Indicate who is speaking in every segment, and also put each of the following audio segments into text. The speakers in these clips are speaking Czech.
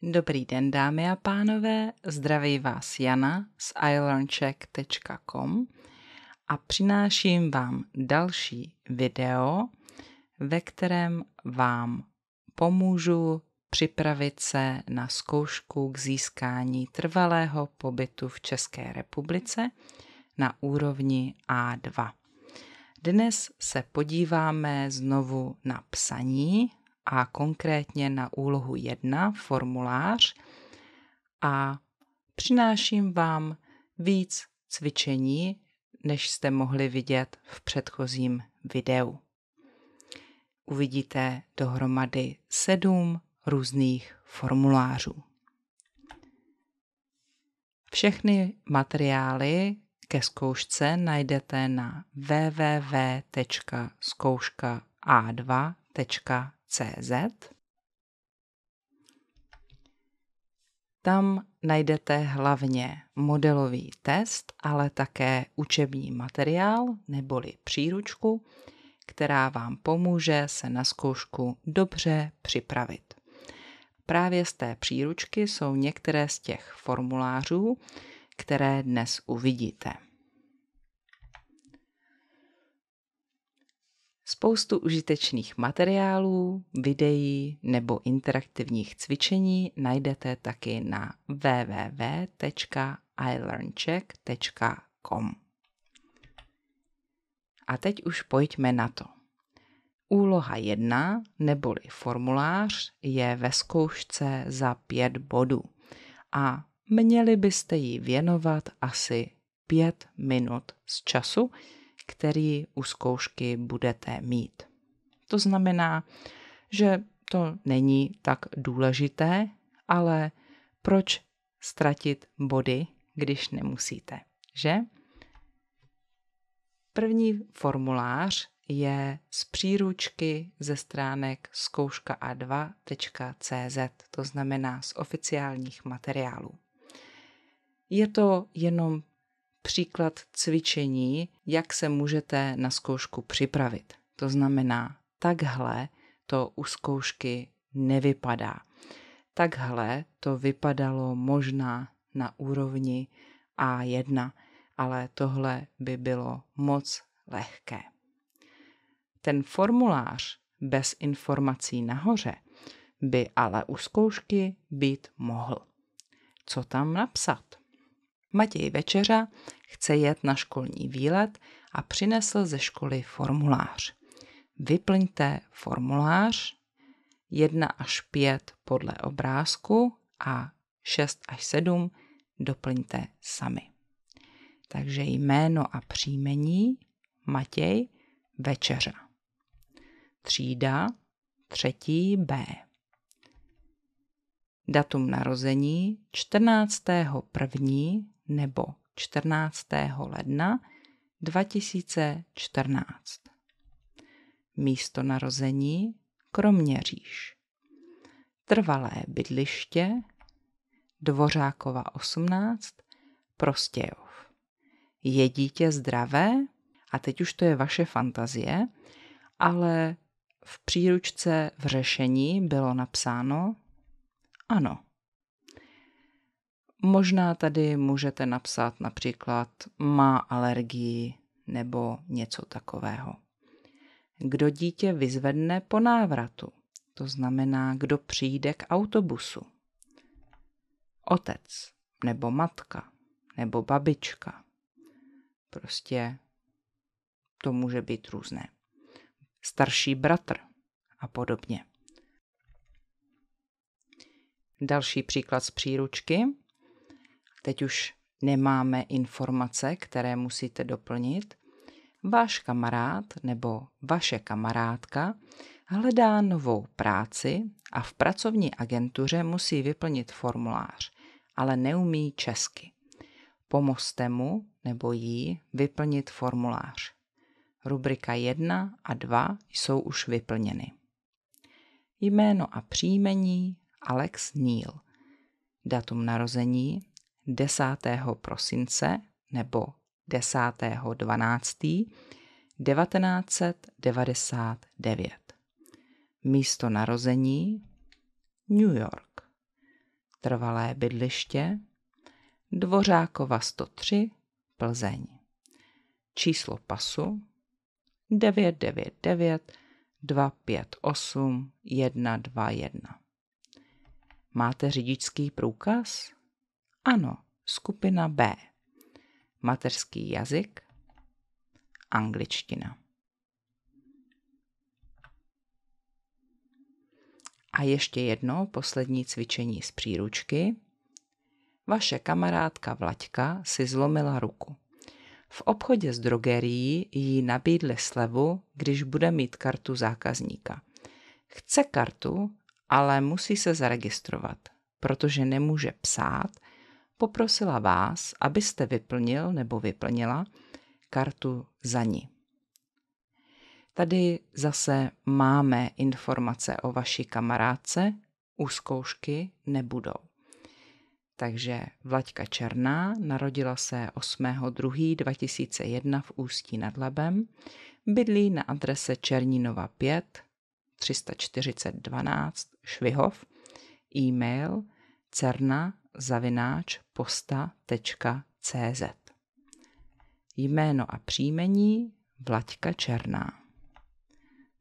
Speaker 1: Dobrý den, dámy a pánové, zdraví vás Jana z ilearncheck.com a přináším vám další video, ve kterém vám pomůžu připravit se na zkoušku k získání trvalého pobytu v České republice na úrovni A2. Dnes se podíváme znovu na psaní a konkrétně na úlohu 1, formulář, a přináším vám víc cvičení, než jste mohli vidět v předchozím videu. Uvidíte dohromady 7 různých formulářů. Všechny materiály ke zkoušce najdete na www.zkouškaa2.cz. Tam najdete hlavně modelový test, ale také učební materiál neboli příručku, která vám pomůže se na zkoušku dobře připravit. Právě z té příručky jsou některé z těch formulářů, které dnes uvidíte. Spoustu užitečných materiálů, videí nebo interaktivních cvičení najdete taky na www.ilearncheck.com. A teď už pojďme na to. Úloha 1 neboli formulář je ve zkoušce za 5 bodů a měli byste jí věnovat asi 5 minut z času, který u zkoušky budete mít. To znamená, že to není tak důležité, ale proč ztratit body, když nemusíte, že? První formulář je z příručky ze stránek zkouškaa2.cz, to znamená z oficiálních materiálů. Je to jenom příklad cvičení, jak se můžete na zkoušku připravit. To znamená, takhle to u zkoušky nevypadá. Takhle to vypadalo možná na úrovni A1, ale tohle by bylo moc lehké. Ten formulář bez informací nahoře by ale u zkoušky být mohl. Co tam napsat? Matěj Večeřa chce jet na školní výlet a přinesl ze školy formulář. Vyplňte formulář 1 až 5 podle obrázku a 6 až 7 doplňte sami. Takže jméno a příjmení Matěj Večeřa. Třída 3. B. Datum narození 14.1. nebo 14. ledna 2014. Místo narození Kroměříž. Trvalé bydliště Dvořákova 18, Prostějov. Je dítě zdravé? A teď už to je vaše fantazie, ale v příručce v řešení bylo napsáno ano. Možná tady můžete napsat například má alergii nebo něco takového. Kdo dítě vyzvedne po návratu? To znamená, kdo přijde k autobusu. Otec nebo matka nebo babička. Prostě to může být různé. Starší bratr a podobně. Další příklad z příručky. Teď už nemáme informace, které musíte doplnit. Váš kamarád nebo vaše kamarádka hledá novou práci a v pracovní agentuře musí vyplnit formulář, ale neumí česky. Pomozte mu nebo jí vyplnit formulář. Rubrika 1 a 2 jsou už vyplněny. Jméno a příjmení Alex Neil. Datum narození 10. prosince nebo 10.12. 1999. Místo narození New York. trvalé bydliště, Dvořákova 103, Plzeň. Číslo pasu 999 258 121. Máte řidičský průkaz? Ano, skupina B. Mateřský jazyk? Angličtina. A ještě jedno poslední cvičení z příručky. Vaše kamarádka Vlaďka si zlomila ruku. V obchodě s drogerií jí nabídli slevu, když bude mít kartu zákazníka. Chce kartu, ale musí se zaregistrovat, protože nemůže psát. Poprosila vás, abyste vyplnil nebo vyplnila kartu za ní. Tady zase máme informace o vaší kamarádce, u zkoušky nebudou. Takže Vlaďka Černá narodila se 8.2.2001 v Ústí nad Labem, bydlí na adrese Černínova 5 340 12 Švihov, e-mail cerna@posta.cz. Jméno a příjmení Vlaďka Černá.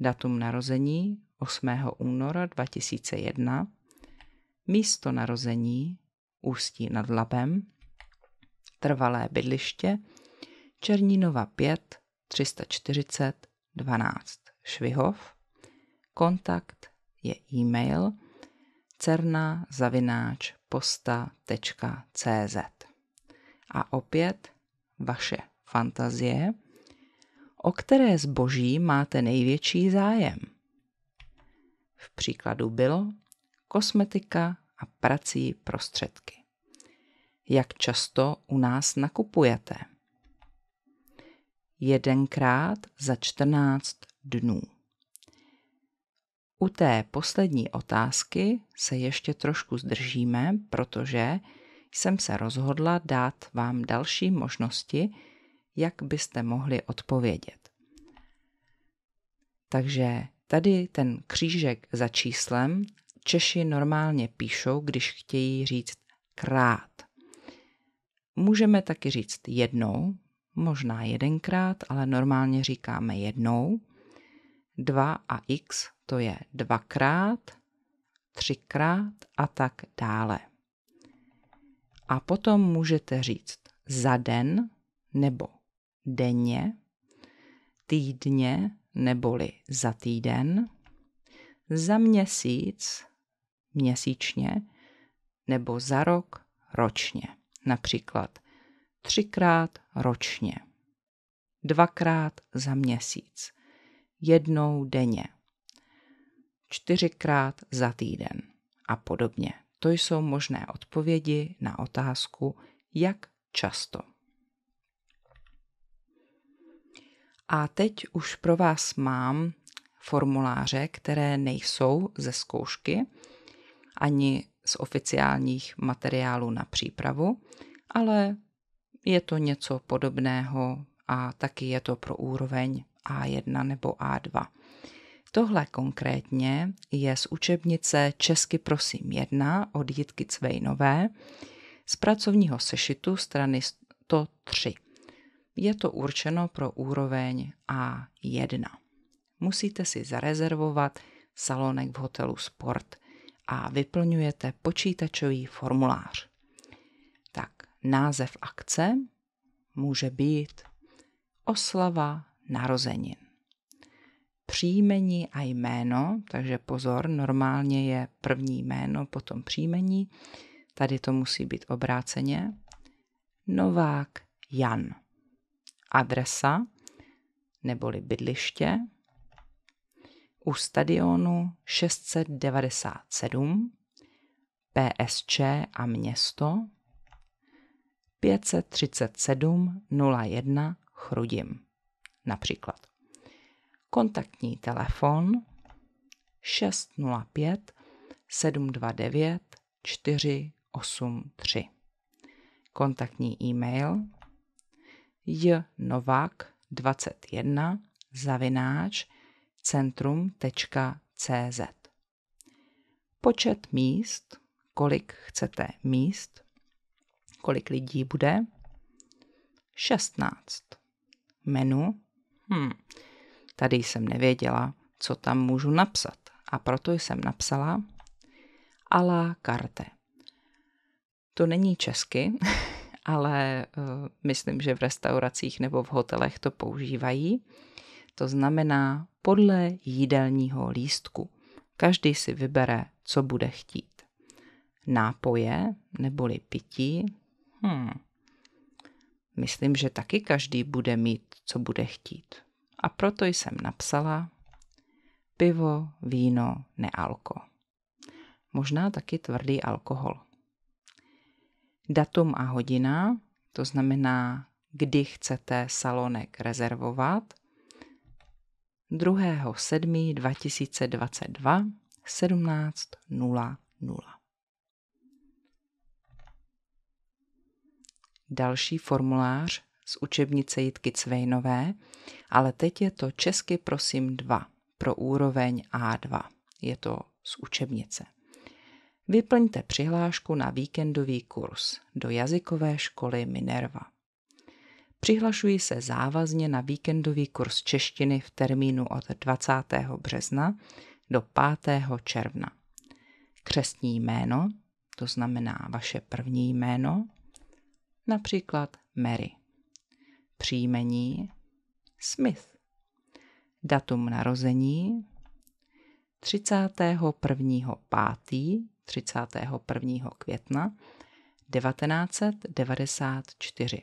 Speaker 1: Datum narození 8. února 2001, místo narození Ústí nad Labem, trvalé bydliště Černínova 5 340 12 Švihov, kontakt je e-mail cerna@posta.cz. A opět vaše fantazie, o které zboží máte největší zájem. V příkladu bylo kosmetika a prací prostředky. Jak často u nás nakupujete? 1krát za 14 dnů. U té poslední otázky se ještě trošku zdržíme, protože jsem se rozhodla dát vám další možnosti, jak byste mohli odpovědět. Takže tady ten křížek za číslem Češi normálně píšou, když chtějí říct krát. Můžeme taky říct jednou, možná 1krát, ale normálně říkáme jednou. 2 a x to je 2krát, 3krát a tak dále. A potom můžete říct za den nebo denně, týdně neboli za týden, za měsíc, měsíčně nebo za rok, ročně. Například 3krát ročně, 2krát za měsíc, jednou denně, 4krát za týden a podobně. To jsou možné odpovědi na otázku, jak často. A teď už pro vás mám formuláře, které nejsou ze zkoušky, ani z oficiálních materiálů na přípravu, ale je to něco podobného a taky je to pro úroveň A1 nebo A2. Tohle konkrétně je z učebnice Česky prosím 1 od Jitky Cvejnové z pracovního sešitu strany 103. Je to určeno pro úroveň A1. Musíte si zarezervovat salonek v hotelu Sport a vyplňujete počítačový formulář. Tak, název akce může být oslava narozenin. Příjmení a jméno, takže pozor, normálně je první jméno, potom příjmení, tady to musí být obráceně. Novák Jan. Adresa neboli bydliště u stadionu 697, PSČ a město 537 01 Chrudim. Například. Kontaktní telefon 605 729 483. Kontaktní e-mail jnovak21@centrum.cz. Počet míst, kolik chcete míst, kolik lidí bude. 16. Menu. Tady jsem nevěděla, co tam můžu napsat, a proto jsem napsala à la carte. To není česky, ale myslím, že v restauracích nebo v hotelech to používají. To znamená podle jídelního lístku. Každý si vybere, co bude chtít. Nápoje neboli pití. Myslím, že taky každý bude mít, co bude chtít. A proto jsem napsala pivo, víno, nealko. Možná taky tvrdý alkohol. Datum a hodina, to znamená, kdy chcete salonek rezervovat. 2.7.2022 17:00. Další formulář z učebnice Jitky Cvejnové, ale teď je to česky prosím 2 pro úroveň A2. Je to z učebnice. Vyplňte přihlášku na víkendový kurz do jazykové školy Minerva. Přihlašuji se závazně na víkendový kurz češtiny v termínu od 20. března do 5. června. Křestní jméno, to znamená vaše první jméno, například Mary. Příjmení Smith. Datum narození 31. května 1994.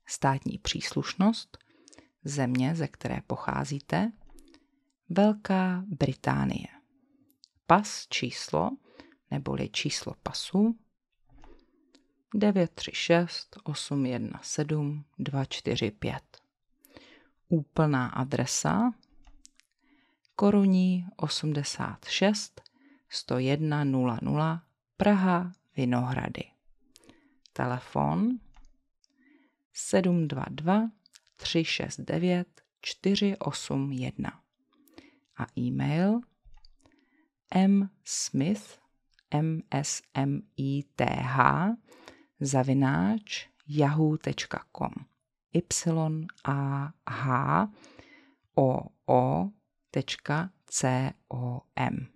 Speaker 1: Státní příslušnost, země, ze které pocházíte, Velká Británie. Pas číslo, neboli číslo pasu 936 817 245. Úplná adresa Koruní 86 101 00 Praha Vinohrady. Telefon 722 369 481 a e-mail msmith @yahoo.com yahoo.com.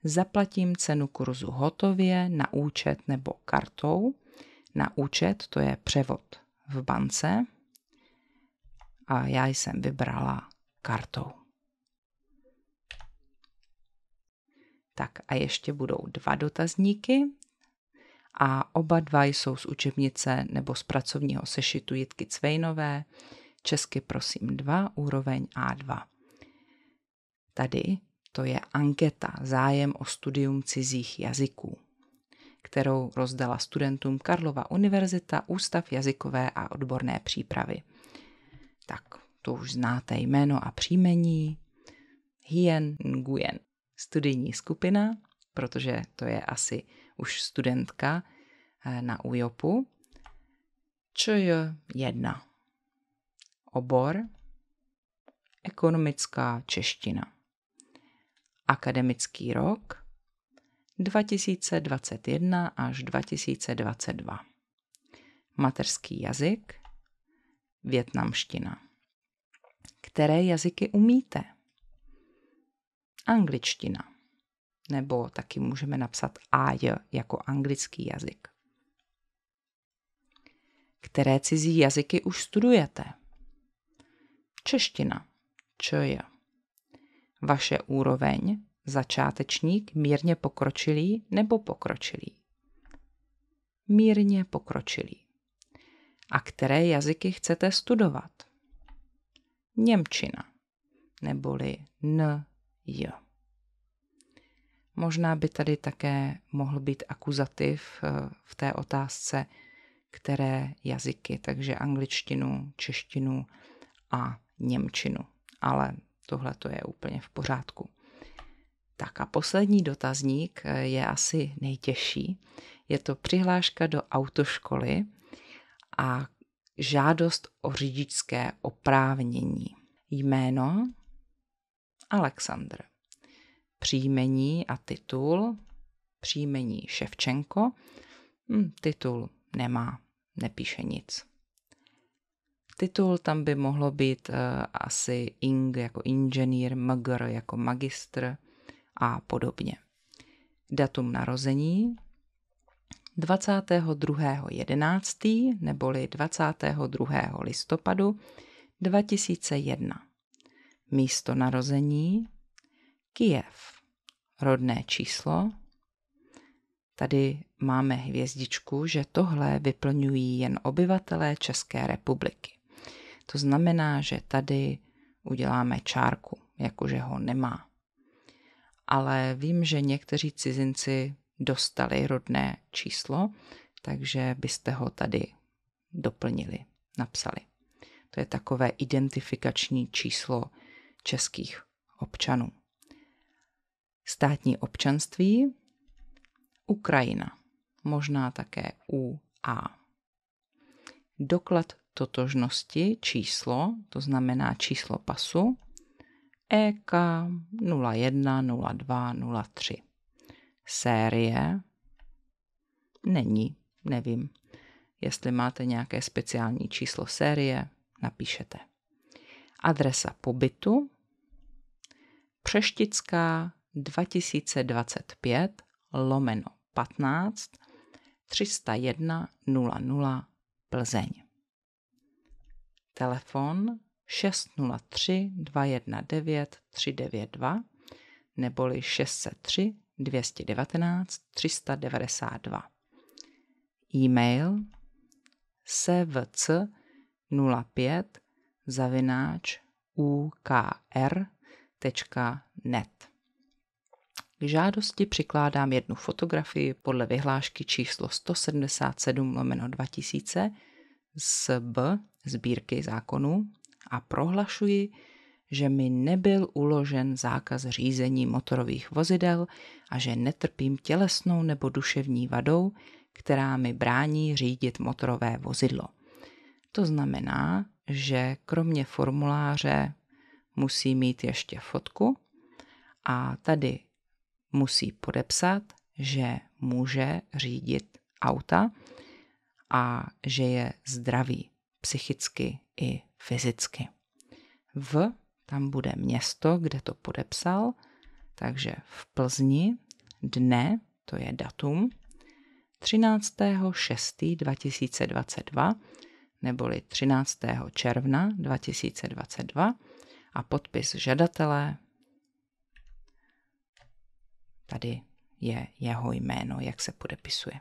Speaker 1: Zaplatím cenu kurzu hotově, na účet nebo kartou. Na účet to je převod v bance a já jsem vybrala kartou. Tak a ještě budou 2 dotazníky a oba 2 jsou z učebnice nebo z pracovního sešitu Jitky Cvejnové, česky prosím 2, úroveň A2. Tady to je anketa zájem o studium cizích jazyků, kterou rozdala studentům Karlova univerzita, Ústav jazykové a odborné přípravy. Tak, to už znáte jméno a příjmení. Hien Nguyen. Studijní skupina, protože to je asi už studentka na UJOPu. ČJ1. Obor ekonomická čeština. Akademický rok 2021 až 2022. Mateřský jazyk vietnamština. Které jazyky umíte? Angličtina. Nebo taky můžeme napsat AJ jako anglický jazyk. Které cizí jazyky už studujete? Čeština. ČJ. Vaše úroveň začátečník, mírně pokročilý nebo pokročilý? Mírně pokročilý. A které jazyky chcete studovat? Němčina, neboli NJ. Možná by tady také mohl být akuzativ v té otázce, které jazyky, takže angličtinu, češtinu a němčinu. Ale tohle to je úplně v pořádku. Tak a poslední dotazník je asi nejtěžší. Je to přihláška do autoškoly a žádost o řidičské oprávnění. Jméno Alexandr. Příjmení a titul příjmení Ševčenko. Titul nemá, nepíše nic. Titul tam by mohlo být asi ing jako inženýr, mgr jako magistr a podobně. Datum narození 22.11. neboli 22. listopadu 2001. Místo narození Kyjev. Rodné číslo. Tady máme hvězdičku, že tohle vyplňují jen obyvatelé České republiky. To znamená, že tady uděláme čárku, jakože ho nemá. Ale vím, že někteří cizinci dostali rodné číslo, takže byste ho tady doplnili, napsali. To je takové identifikační číslo českých občanů. Státní občanství Ukrajina, možná také UA. Doklad totožnosti číslo, to znamená číslo pasu, EK 010203. Série není, nevím. Jestli máte nějaké speciální číslo série, napíšete. Adresa pobytu Přeštická 2025/15 301 00 Plzeň. Telefon 603 219 392 neboli 603 219 392. E-mail svc05@ukr.net. K žádosti přikládám jednu fotografii podle vyhlášky číslo 177/2000 z sbírky zákonů a prohlašuji, že mi nebyl uložen zákaz řízení motorových vozidel a že netrpím tělesnou nebo duševní vadou, která mi brání řídit motorové vozidlo. To znamená, že kromě formuláře musí mít ještě fotku a tady musí podepsat, že může řídit auta a že je zdravý psychicky i fyzicky. Tam bude město, kde to podepsal, takže v Plzni dne, to je datum, 13.6.2022 neboli 13. června 2022 a podpis žadatele. Tady je jeho jméno, jak se podepisuje.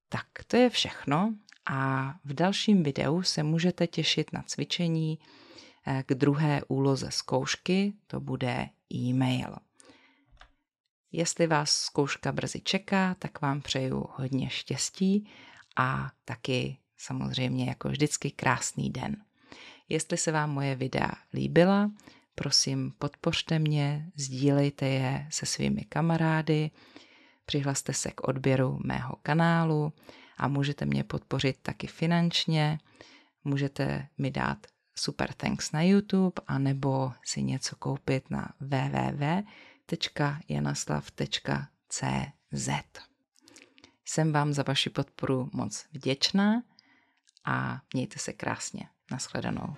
Speaker 1: Tak, to je všechno a v dalším videu se můžete těšit na cvičení k druhé úloze zkoušky, to bude e-mail. Jestli vás zkouška brzy čeká, tak vám přeju hodně štěstí a taky samozřejmě jako vždycky krásný den. Jestli se vám moje videa líbila, prosím podpořte mě, sdílejte je se svými kamarády, přihlaste se k odběru mého kanálu a můžete mě podpořit taky finančně, můžete mi dát super thanks na YouTube anebo si něco koupit na www.janaslav.cz. Jsem vám za vaši podporu moc vděčná a mějte se krásně. Nashledanou.